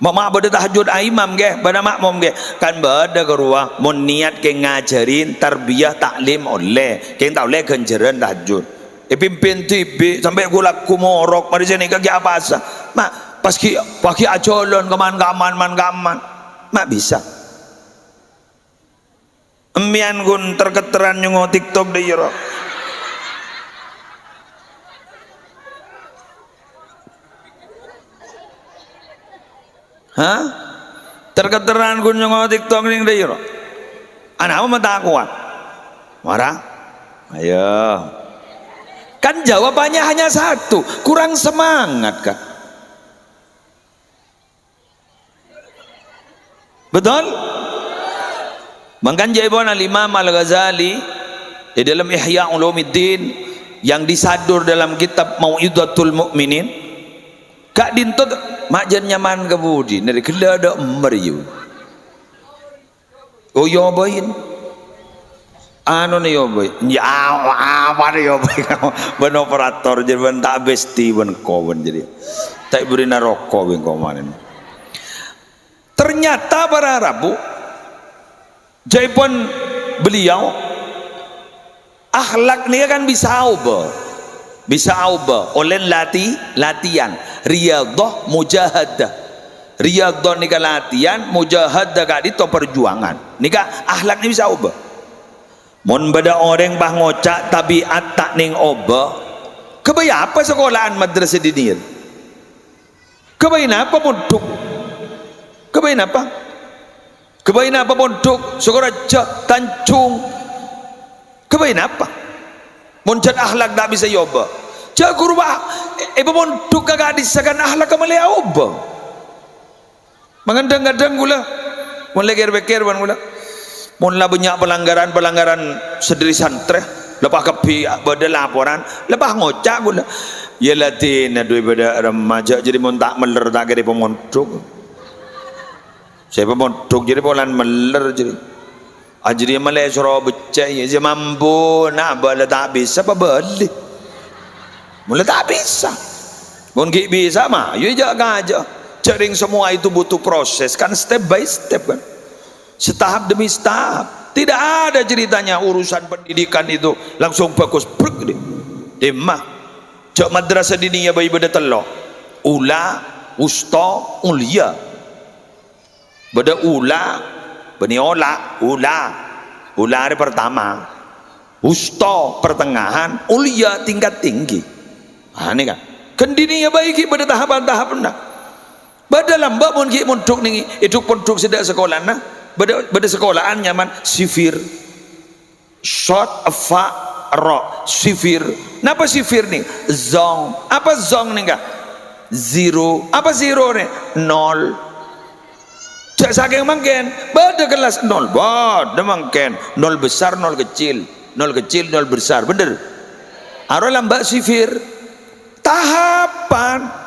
Mama bade tahajud imam ge, bade makmum ge. Kan bade gerua mun niat ke ngajarin tarbiyah taklim oleh. Ke tak oleh kenjeran tahajud. Pimpin TV sampai gula kumorok mari sini kaki apa asa mak pagi acolon kaman mak bisa emian gun terketeran nyungo TikTok deh yoro hah terketeran gun nyungo TikTok ning deh yoro anak apa tak kuat marah ayo. Kan jawabannya hanya satu, kurang semangat kak. Betul? Mangkan jawaban Al-Imam Al-Ghazali di dalam Ihya Ulumuddin yang disadur dalam kitab Mau'izatul Mukminin. Kak dintot majan nyaman kebudi dari kelada meriu. Oh yo bayin. Anu nih yo boy, ya apa nih yo boy, ben operator jadi ben tak besti ben kawan jadi, tak beri naroko ben kemarin. Ternyata para Rabu, jaipun beliau, akhlak nih kan bisa ubah oleh latihan, riyadhah mujahadah, riyadhah nih latihan, mujahadah gak itu perjuangan, nih akhlak nih bisa ubah. Mun beda orang bah ngocak tabiat tak ning oba kebaya apa sekolahan madrasah dinir kebaya apa pondok kebaya apa pondok Sukorejo Tanjung kebaya apa muncul akhlak tak bisa yoba cak guru bah pondok kagak disakan akhlak kemalaya oba mengandang-andang gula mun leger-beker ban gula munlah banyak pelanggaran sendiri santri lepas kepi pada laporan lepas ngocak gula ya latin dua pada remaja jadi mun tak meler tak kira pemondok saya pemondok jadi polan meler jadi ajri malai suro becai ya mampu nak bala tak bisa apa balik mula tak bisa mun gak bisa mah ya jaga aja jaring semua itu butuh proses kan step by step kan setahap demi setahap tidak ada ceritanya urusan pendidikan itu langsung bagus brek deh demah cak madrasah diniyah bayi beda telok ula usta ulia beda ula beniola ula hari pertama usta pertengahan ulia tingkat tinggi ini kan diniyah bayi beda tahapan-tahapan nah beda lambak mun ki mondok nih itu pondok sedak sekolah nah beda sekolahan nyaman sifir short fa ro sifir napa sifir nih zong apa zong nih enggak zero apa zero nih nol cak saking mangken beda kelas nol beda mangken nol besar nol kecil nol besar bener aro lambak sifir tahapan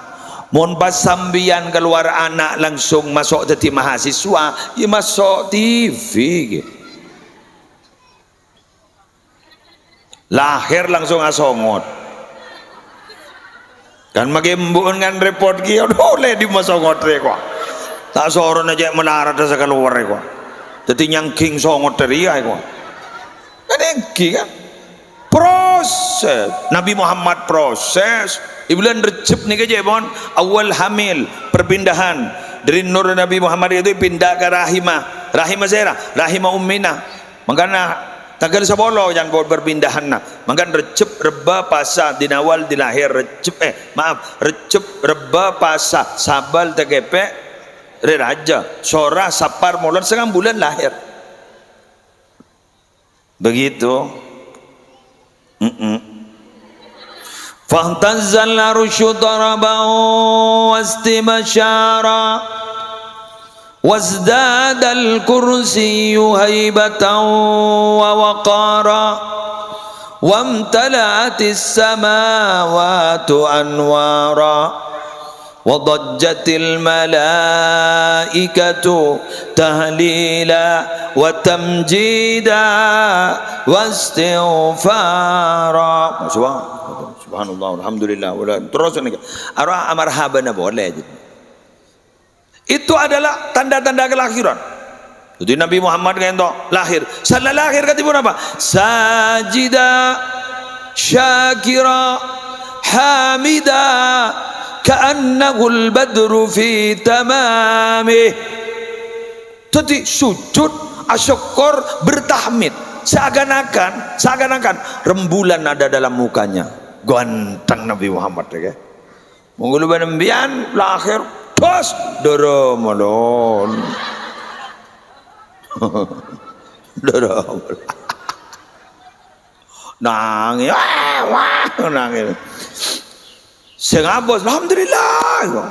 mun pas sambian keluar anak langsung masuk jadi mahasiswa ya masuk TV gitu. Lahir langsung asongot kan makin mbun kan report kia boleh di masongot kok tak soron aja melarat dasa keluar kok jadi nyangking songot dari kok kan engki kan proses Nabi Muhammad proses di bulan Recep nih kejebon awal hamil perpindahan dari nur Nabi Muhammad itu pindah ke rahimah Zahra rahimah Ummina makanya tanggal 10 yang buat perpindahan nah makanya Recep Reba Pasa dinawal dilahir Recep Reba Pasa Sabal Tegepe Raja Sora Sapar Mulan setengah bulan lahir begitu فاهتز العرش ضربا واستبشارا وازداد الكرسي هيبة ووقارا وامتلأت السماوات أنوارا وضجت الملائكة تهليلا وتمجيدا واستغفارا. Subhanallah, alhamdulillah, terus ini marhaban boleh. Itu adalah tanda-tanda kelahiran. Jadi Nabi Muhammad kento lahir, salah lahir katipun apa? Sajida, syakira, hamida, ka'annahul badru fi tamamih. Jadi sujud, asyukur, bertahmid, seakan-akan rembulan ada dalam mukanya. Ganteng Nabi Muhammad ya. Monggo benembian lahir terus doromolon. Doromolon. Nangis, nangis. Sing abos alhamdulillah.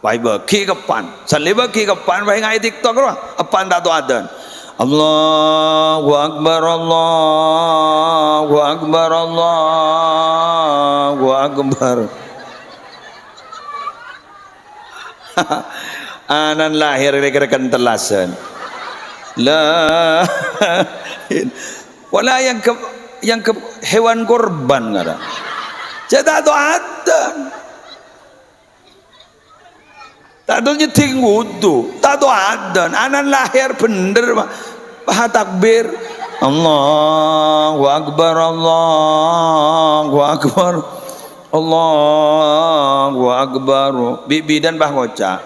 Pai bagi kapan? Salih bagi kapan pai ngai TikTok ro? Apan tak adan. Allahu akbar, Allahu akbar, Allahu akbar. Anan lahir rekan telasan. La wala yang ke hewan korban ngada. Jadi tak ada. Tak ada nyeting wudu, tak ada. Anak lahir bener, bah takbir, Allahu akbar, Allahu akbar, Allahu akbar. Bibi dan bah ngocak.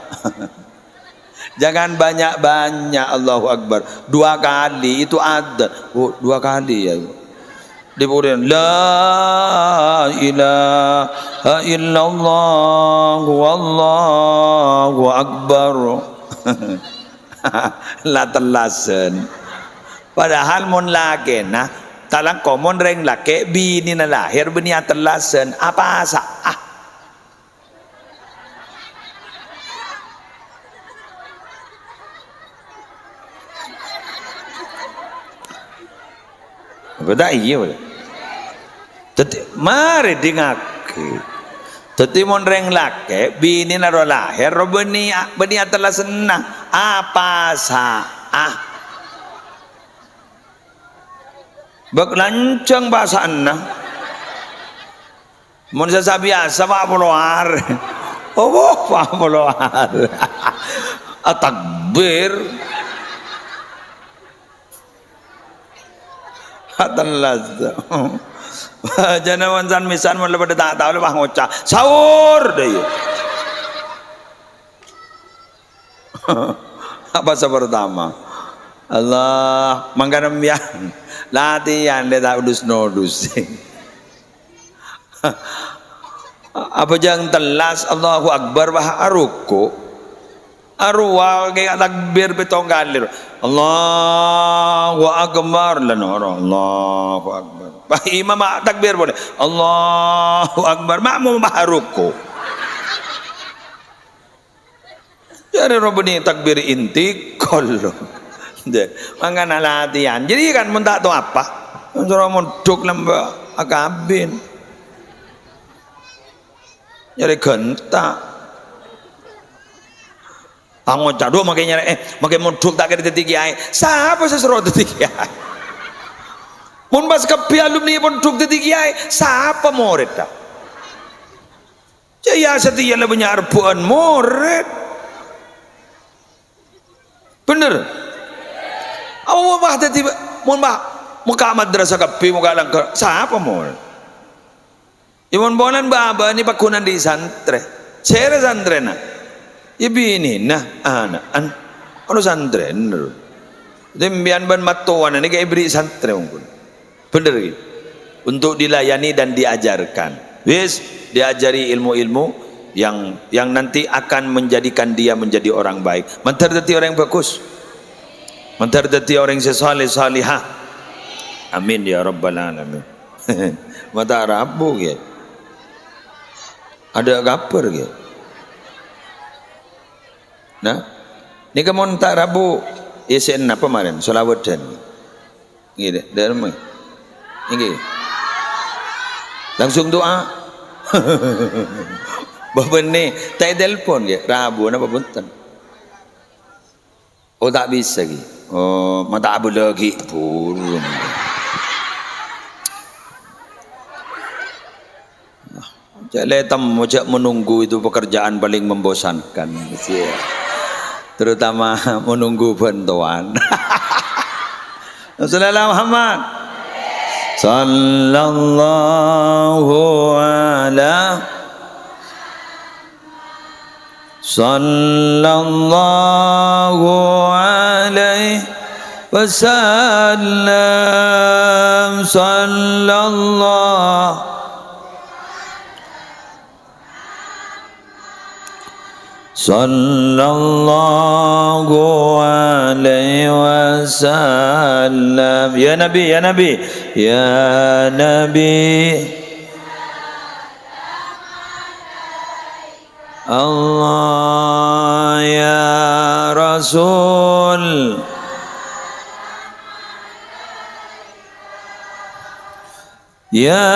Jangan banyak-banyak Allahu akbar. 2 kali itu ada. Oh, 2 kali ya. Kemudian la ilaha illallah wallahu akbar. La telasen padahal mon lake nah talang komon reng lake bini na lahir benia telasen apa asa beda iya boleh. Teti mari dingake. Teti mon reng lake bini naro lahir ro benia telah senang apa saah. Bak lancang bahasa na. Mon sa biasa pa puluar. Oh pa puluar. Atakbir. Atalas. Jangan wansan misan mun lepas tak tahu lepas ngocak sahur deh. Apa pertama? Allah mangkanam ya latihan dia tak udus nodus. Apa jangan telas Allahu akbar bah aruku arwah kayak takbir betong galir Allahu akbar lanoro Allahu akbar. Bah imam takbir boleh Allahu akbar makmum baharuku. Jadi robani takbir inti kollo. Deh, mangana latihan. Jadi kan mun tak tahu apa. Suruh mondok lembah akabin. Jadi genta. Pangon cado makanya makai mondok tak kira detik kiai. Siapa sesuruh detik kiai? Mun pas kepi alumni pondok detik kiai, siapa murid dah? Jaya setia lah punya arbuan murid. Bener. Awak bah tadi mun bah muka madrasah kepi muka langkar siapa murid? Imun bonan baba ni pakunan di santre. Cere santre na. Ibi ini nah anak anu santren. Dembian ban matuan ni kayak beri santre ungkun. Bener gitu. Untuk dilayani dan diajarkan. Wis diajari ilmu-ilmu yang nanti akan menjadikan dia menjadi orang baik. Mentar dadi orang yang bagus. Mentar dadi orang yang saleh salihah. Amin ya rabbal alamin. Mata rabu gitu. Ada kapur gitu. Nah, ni kamu tak rabu isen apa kemarin? Solawedan. Gitu, derma. Ini langsung doa. Bapak ni tak telepon ke Rabu apa punten. Oh tak bisa lagi. Oh mata apa lagi pun. Jadi macam menunggu itu pekerjaan paling membosankan. Terutama menunggu bantuan. Rasulullah Muhammad sallallahu ala sallallahu alaihi wasallam sallallahu alaihi wasallam. Ya Nabi, ya Nabi, ya Nabi, Allah ya Rasul, ya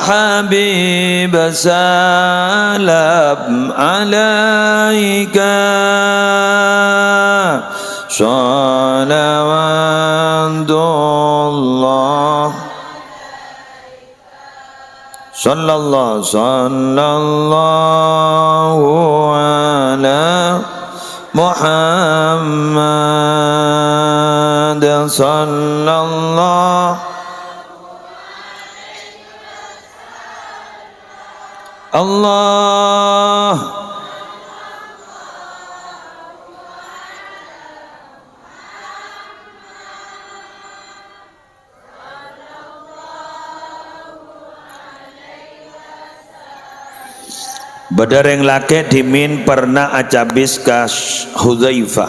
Habib, salam alaika, salawatullah, sallallahu ala Muhammad, sallallahu Allah. Badareng lake dimin pernah acabis ka Hudzaifah.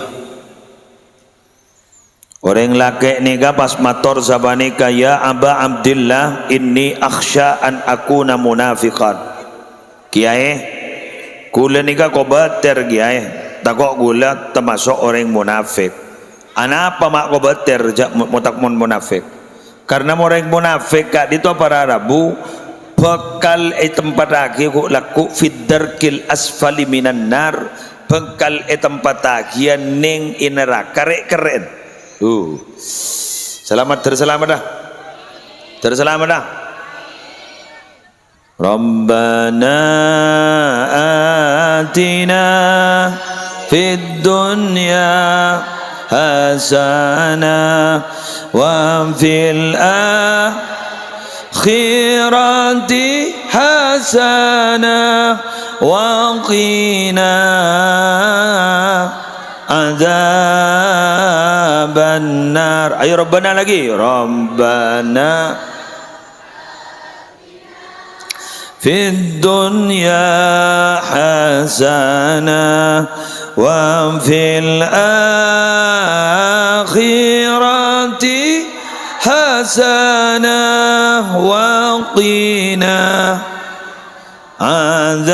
Orang lake niga pas mator sabani kaya Aba Abdillah inni akhsha an akuna munafiqan. Kiai kula niga kobater kiai takok gula termasuk orang munafik. Anapa mak kobater mutakmun munafik? Karena orang munafik kak itu para Arabu bekal tempat lagi kok laku fiddarkil asfali minan nar, bekal tempat lagi ning neraka keren. Selamat terselamat dah. Rabbana atina fid dunya hasanah wa fil akhirati hasanah wa qina adzaban nar. Ayo Rabbana lagi. Rabbana fid dunya hasanah wa fil akhirati hasanah wa qina adzaban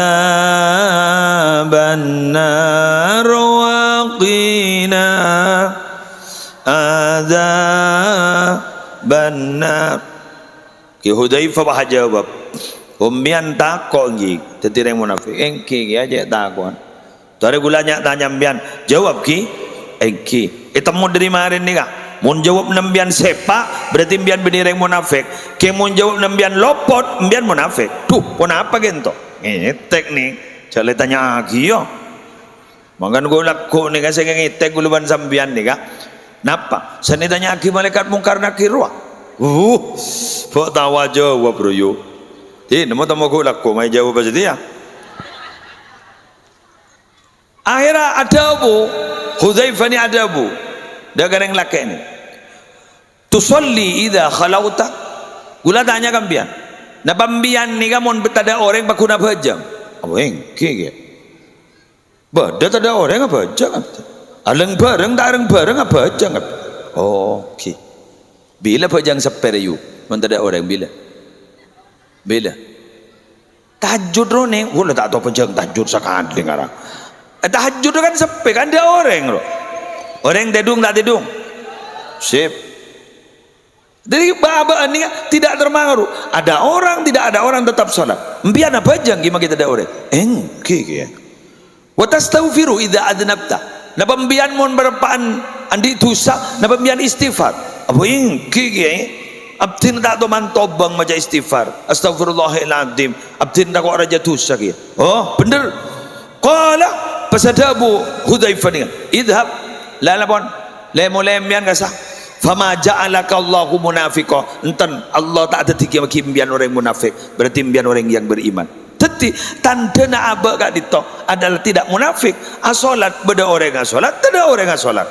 nar wa qina adzaban nar. Ki Hudzaifah bah jawab ummian takok ngi tetireng munafik engki ki aja takon tare gulanya tanya mbian jawab ki engki itemu dari marin ni kak mun jawab nembian sepa berarti mbian benireng munafik ke mun jawab nembian lopot mbian munafik tuh pun apa gento ngetek nih cale tanya lagi yo mangan gulak ko nih kasih ngetek guluban sambian nih kak napa seni tanya lagi malaikat mungkar nakir wah kok tawa jawab bro yo namo tamo gulak ko may jawab aja dia akhirnya ada bu Hudzaifah ni ada bu dagang laki ni tusalli idha khalauta gula tanya kambian na pambian ni kamon betada orang bakuna bajang apa engke ge bada tada orang apa bajang aleng bareng tareng bareng apa bajang oke bila bajang sepereyu mentada orang bila tahajud rone gula tak tahu bajang tahajud sakadling arang tahajud kan sepe kan dia orang lo orang tedung tak tedung sip Dari babaan ni tidak terpengaruh. Ada orang, tidak ada orang tetap salat. Mbian apa jang gimana kita ada orang? Kiki. Wa tastaghfiru idza adnabta. Napa mbian mon berapaan andi dosa, napa mbian istighfar. Apa kiki abdin tak toman tobang maca istighfar. Astagfirullahaladzim. Abdin tak kok raja dosa ki. Oh, bener. Qala pasada Abu Hudzaifah dengan idhab la lapon lem mbian kasah. Fama ja'alaka Allahu munafiqa. Enten Allah tak ada tiga kimbian orang munafik, berarti imbian orang yang beriman. Teti tanda na aba kat dito adalah tidak munafik. Asolat beda orang asolat, tidak orang asolat.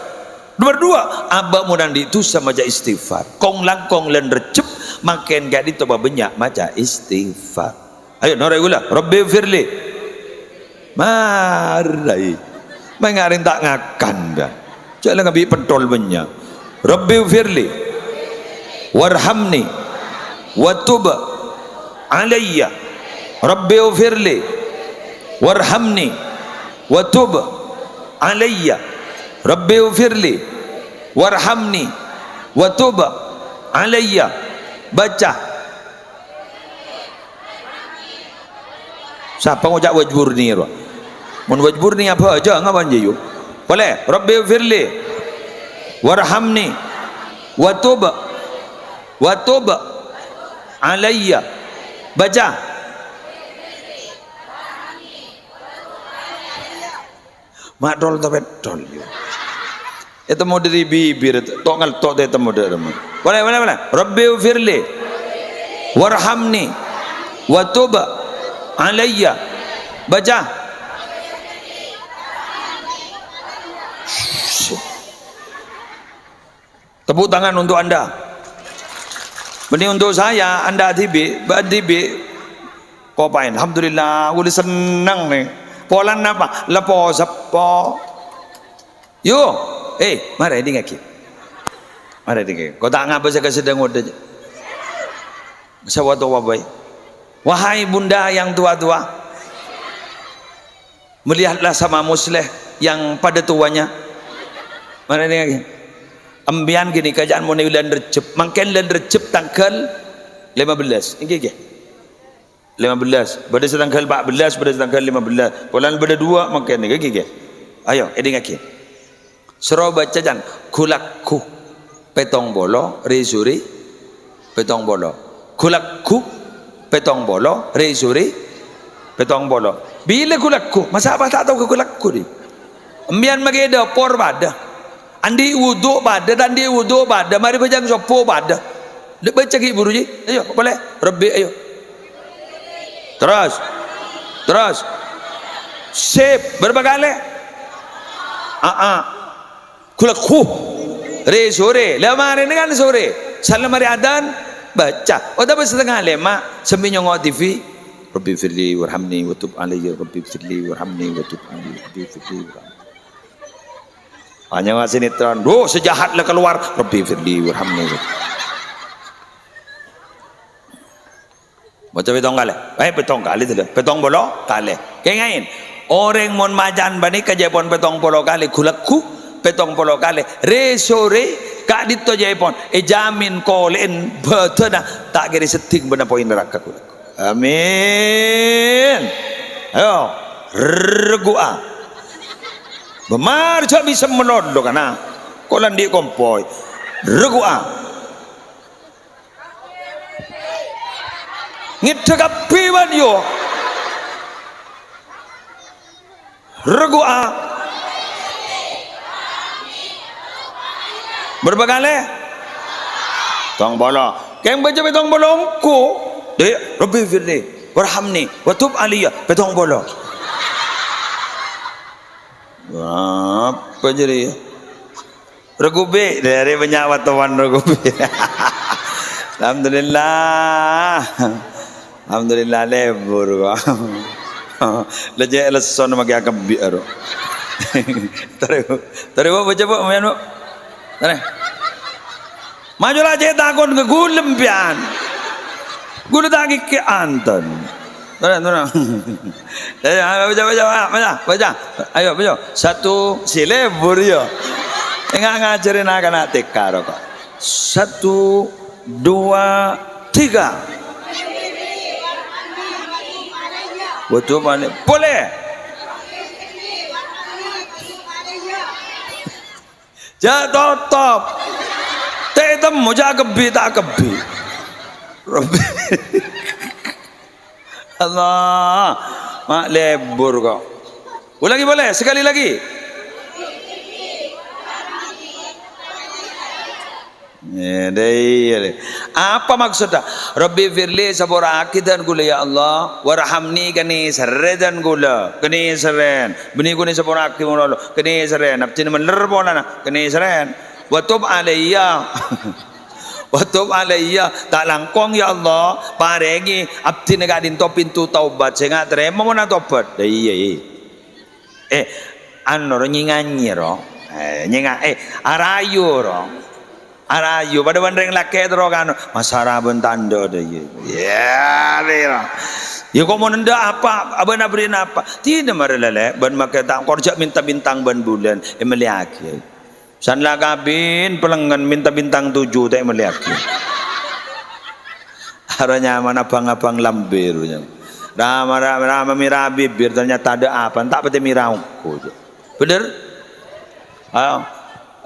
Nomor dua, aba mudan itu sama maca istighfar. Kong langkong len recep makin kat dito banyak maca istighfar. Ayo norai gula, Rabbi firli. Marai. Mengarin tak ngakan dah. Jangan ngabi pentol banyak. Rabbi firli warhamni watub alayya. Rabbi firli warhamni watub alayya. Rabbi firli warhamni watub alayya. Baca. Siapa ngucap wajbur ni? Mun wajbur ni apa aja ngapan je yuk? Boleh? Rabbi firli warhamni watub alayya. Baca. Madol tapi dol. Itu mau dari bibir tok ngal tok itu mau dari mana? Boleh. Rabbi firli warhamni watub alayya. Baca. Tepuk tangan untuk anda. Ini untuk saya, anda tibi, kau pain. Alhamdulillah, udah senang nih. Polan apa? Lepo sepo. Yo, mari di kaki. Mari di kaki. Kau tak ngapa saya sedang udah. Sewatu wabai. Wahai bunda yang tua-tua, melihatlah sama musleh yang pada tuanya. Mari di kaki. Ambian gini kerajaan mau bulan Recep, makin bulan Recep tanggal 15. Ini ke? 15. Pada tanggal 14, pada tanggal 15. Bulan pada 2 makin ni ke? Ayo, ini ngaki. Suruh baca jan. Kulakku petong bolo, resuri petong bolo. Kulakku petong bolo, resuri petong bolo. Bila kulakku? Masa apa tak tahu ke kulakku ni? Ambian mageda por pada. Andi wuduk pada dan dia wuduk pada. Mari baca sopo pada. Dia baca ki buruji. Ayo, boleh. Rabbi ayo. Terus. Sip berapa kali? Kulakku. Re sore. Lama hari ni kan sore. Salam hari adan baca. Oh tapi setengah lema sambil nyongok TV. Rabbi firli warhamni watub alayya. Rabbi firli warhamni watub alayya. Rabbi firli warhamni. Hanya ngasih sinetron, sejahatlah keluar. Rabbi firli warhamni. Baca petong kali. Petong kali tu lah. Petong bolo kali. Kengain. Orang mon majan bani kajepon petong bolo kali. Kulakku petong bolo kali. Resore kak dito jepon. Jamin kolen betena tak kira seting benar poin neraka kulakku. Amin. Ayo regua. Bemar cak bisa menodok kana. Kolan di kompoi. Regua. Ngidek piwan yo. Regua. Berapa kali? Tong bolo. Keng baca petong bolongku. Dek, Rabbi firli warhamni watub alayya. Petong bolo. Apa jadi? Regube dari banyak wartawan regube. Alhamdulillah. Alhamdulillah lebur gua. Lejek leson magi akab biar. Tare baca bu main bu. Tare. Majulah je takon ke gulem pian. Gula tak ke anton. Baca. Ayo baca. Satu silebur yo. Enggak ngajarin anak-anak TK kok. Satu dua, tiga. Betul balik. Boleh. Jangan tutup. Tak temu jangan kebi tak kebi. Rabbi. Allah, mak lebur kau. Ulangi boleh? Sekali lagi. Ya, apa maksudnya? Rabbi firli sabora akidan gula ya Allah, warhamni kani sarredan gula, kani seren. Bini kuni sabora akidan gula, kani seren. Abtin mener bola na, kani seren. Watub alayya. Watub alayya, tak langkong ya Allah, parengi abdi negadin to pintu taubat sehingga terima mana taubat. Iya. Anu nyinganyi ro, arayu ro. Arayu pada bandeng laki terus kan masara bentanda deh ya lera ya kau mau nenda apa abang abrin apa tidak maralale ban makai tak kerja minta bintang ban bulan meliaki sanla kabin pelengan minta bintang 7 tak meliaki haranya mana abang lambirunya rama mira bibir ternyata ada apa tak pati mirauku bener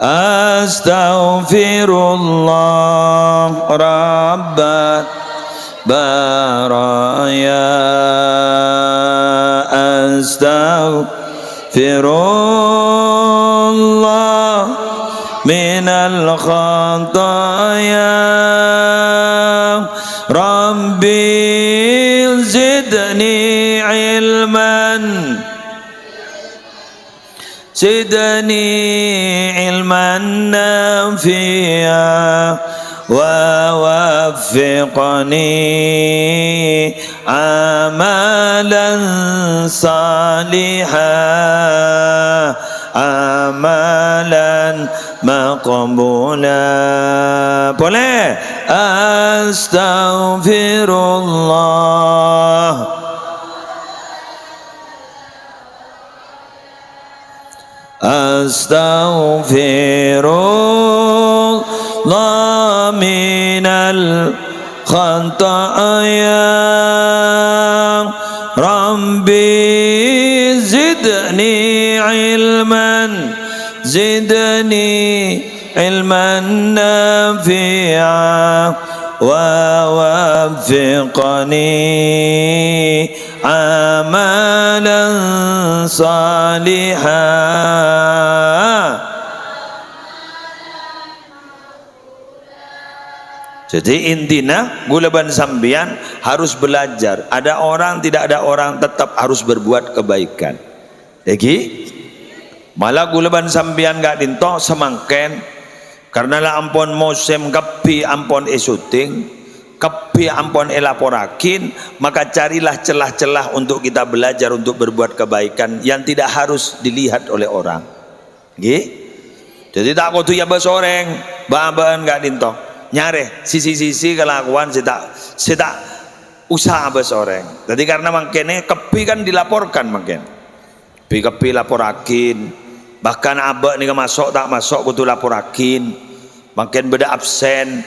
Astaghfirullah Rabbat Baraya Astaghfirullah Minal khataya Rabbi zidni ilman Zidni ilman nafi'a wa waffiqni amalan salihah amalan maqbula. Boleh? Astaghfirullah Astaghfirullah minal khataya Rabbi zidni ilman nafi'a wa waffiqni amalan salihah. Jadi intinya gulaban sambian harus belajar. Ada orang tidak ada orang tetap harus berbuat kebaikan. Jadi malah gulaban sambian gak dinto semangken karena lah ampun musim kepi ampun syuting kepi ampun elaporakin, maka carilah celah-celah untuk kita belajar untuk berbuat kebaikan yang tidak harus dilihat oleh orang. Jadi tak kudu ya besoreng bahan gak dinto nyare sisi-sisi kelakuan saya tak usaha besoreng. Jadi karena makanya kepi kan dilaporkan makin kepi laporakin, bahkan abah ni masuk tak masuk kudu laporakin, makin beda absen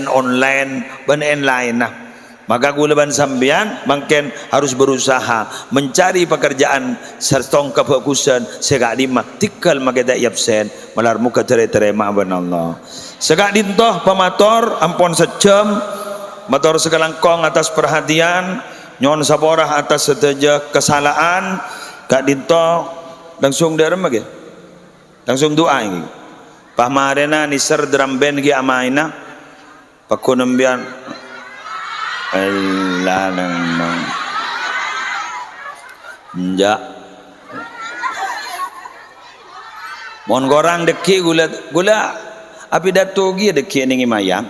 online dan lain. Nah maka gulaban sambian makin harus berusaha mencari pekerjaan serta kefokusan segak lima tikal makin tak absen malar muka terima Allah segak dintoh pemator ampun sejam motor segalangkong atas perhatian nyon saborah atas seteja kesalahan gak dinto langsung derem lagi langsung doa ini pahmarena nisar drum band gi amaina pakunembian Allah nang ja mon gorang deki gula api datu gi deki ning mayang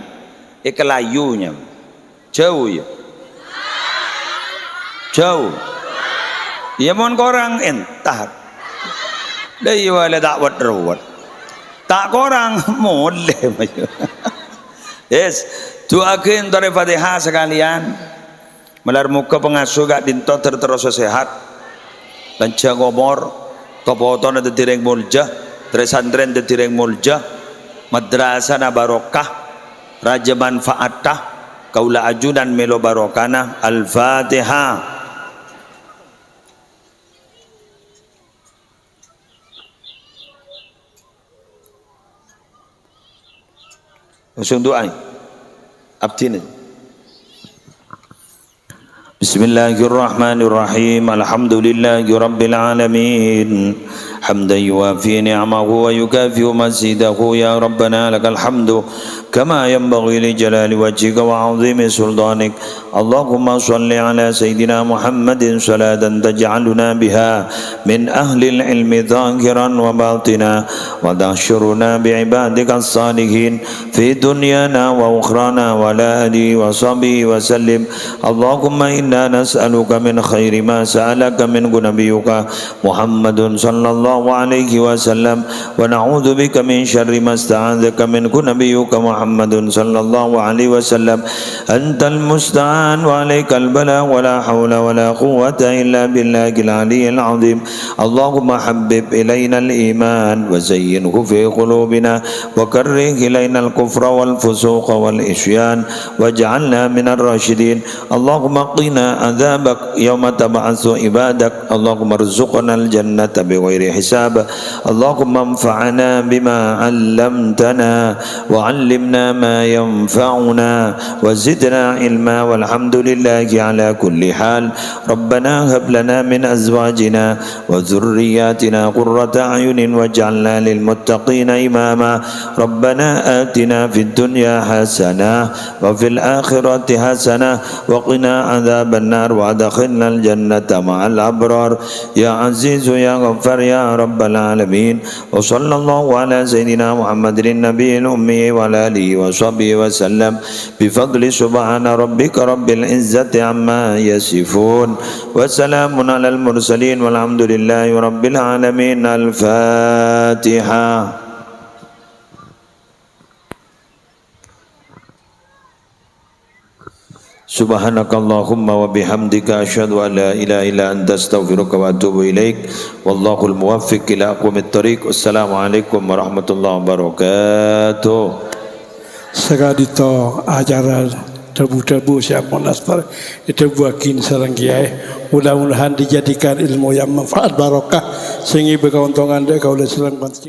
kelayunya jauh ya jauh ya mon gorang entah dai wala dakwat rawat tak korang moleh yes doakan dari Fatihah sekalian melar muka pengasuh gak dinto terus sehat lancar ngomor topoton ada direng mulja tresantren ada direng mulja madrasah na barokah raja manfaat tah kaula ajudan melo barokana. Al-Fatihah. Langsung doa abdina. Bismillahirrahmanirrahim. Alhamdulillahi rabbil alamin. Hamdan yuwafi ni'amahu wa yukafi'u mazidahu. Ya Rabbana lakal hamdu kama yanbaghi li jalali wajhika wa 'azimi sultanik. Allahumma shalli ala sayyidina Muhammadin salatan taj'aluna biha min ahli al-ilmi dhahiran wa batina wa tahsyuruna bi'ibadika as-salihin fi dunyana wa ukhrana wa la alihi wa sahbihi wa sallim. Allahumma inna nas'aluka min khairi ma sa'alaka min nabiyyuka Muhammadun sallallahu alaihi wasallam wa na'udzu bika min syarri ma sta'adzaka min nabiyyuka Muhammadun sallallahu alaihi wasallam. Antal musta'an wa alaikal bala wa la hawla wa la quwwata illa billahil aliyyil azim. Allahumma habbib ilaina al-iman wa zayyinhu fi qulubina wa karrih ilaina al-kufra wal fusuqa wal isyan waj'alna minar rasyidin. Allahumma qina adzabak yauma tab'atsu ibadak. Allahumma rzuqna al-jannata bighairi hisab. Allahumma anfa'na bima 'allamtana wa 'allimna ma yanfa'una wa zidna ilma walhamdulillahi ala kulli hal. Rabbana hab lana min azwajina wa dhurriyyatina qurrata a'yunin waj'alna lil muttaqina imama. Rabbana atina fid dunya hasanah wa fil akhirati hasanah wa qina adzaban nar wa adkhilna al jannata ma'al abrar. Ya azizu ya ghaffar ya rabbal alamin. Wa sallallahu ala sayyidina Muhammadin nabiyil ummi wa ala alihi wa sahbihi wa sallam bi fadli subhana rabbika rabbil izzati amma yasifun wa salamun alal mursalin walhamdulillahi rabbil alamin. Al-Fatihah. Subhanakallahumma wa bihamdika asyhadu an la ilaha illa anta astaghfiruka wa atubu ilaik. Wallahul muwaffiq ila aqwamit thoriq. Wassalamualaikum warahmatullahi wabarakatuh. Segadito ajaran tebu-tebu siap monastar itu buakin sareng kiai. Mudah-mudahan dijadikan ilmu yang manfaat barokah sehingga berkeuntungan dia kalau sedang